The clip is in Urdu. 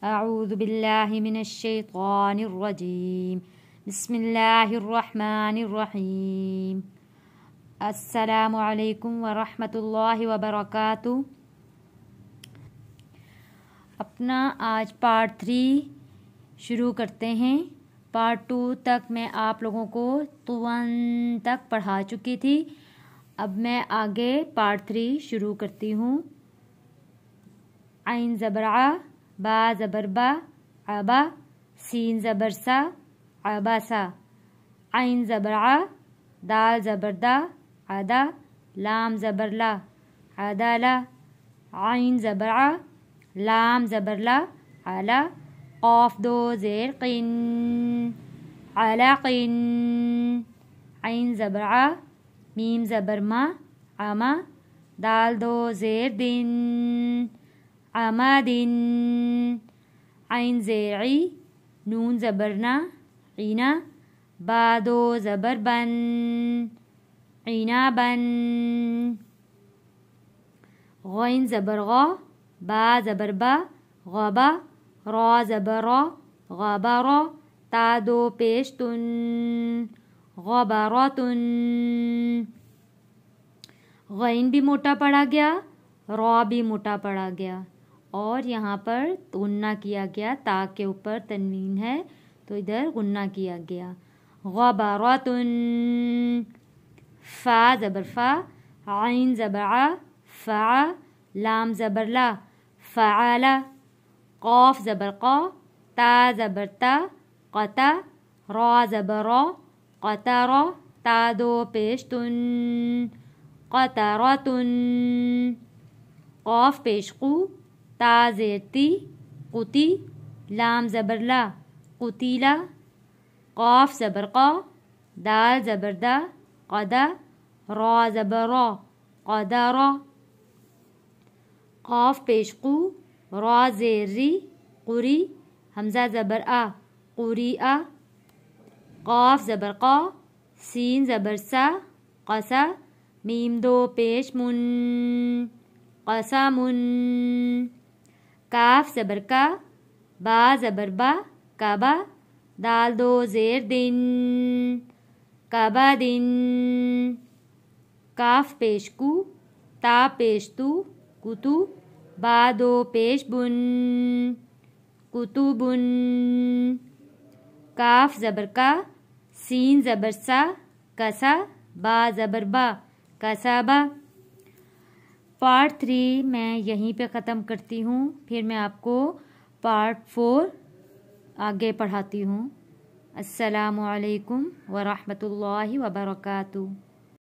أعوذ بالله من الشيطان الرجيم بسم الله الرحمن الرحيم السلام علیکم ورحمۃ اللہ وبرکاتہ۔ اپنا آج پارٹ 3 شروع کرتے ہیں۔ پارٹ 2 تک میں آپ لوگوں کو طون تک پڑھا چکی تھی۔ اب میں آگے پارٹ 3 شروع کرتی ہوں۔ عین زبر ع، با زبر با، عبا، سین زبر سا، عباسا، عین زبر ع، دال زبر دا، عدا، لام زبر لا، عدالا، عین زبر ع، لام زبر لا، علا، قاف دو زیر قین، علاقین، عین زبر ع، میم زبر ما، عما، دال دو زیر دن، عمادن، عین زیر عی، نون زبر نا، عینا، با دو زبر بن، عنابن، غین زبر غا، با زبر با، غبا، را زبر را، غبارا، تا دو پیش تن، غباراتن، غین بھی موٹا پڑا گیا، را بھی موٹا پڑا گیا، اور یہاں پر غنہ کیا گیا، تا کے اوپر تنوین ہے تو ادھر غنہ کیا گیا۔ غباراتن، فا زبر فا، عین زبر ع، فع، لام زبر لا، فعلا، قاف زبر قا، تا زبر تا، قتا، را زبر را، قطرا، تا دو پیش تن، قطراتن، قاف پیش قو، تا زیر تی، قتی، لام زبر لا، قتیلا، قاف زبر قا، دال زبر دا، قدا، را زبر را، قدرا، قاف پیش قو، را زیر ری، قری، حمزہ زبر آ، قریآ، قاف زبر قا، سین زبر سا، قسا، میم دو پیش من، قسمن، کاف زبر کا، با زبر با، کعبہ، دال دو زیر دن، کعبدن، کاف پیش کو، تا پیش تو، کتو، با دو پیش بن، کتبن، کاف زبر کا، سین زبر سا، کسا، با زبر با، کسابا۔ پارٹ 3 میں یہیں پہ ختم کرتی ہوں، پھر میں آپ کو پارٹ 4 آگے پڑھاتی ہوں۔ السلام علیکم ورحمۃ اللہ وبرکاتہ۔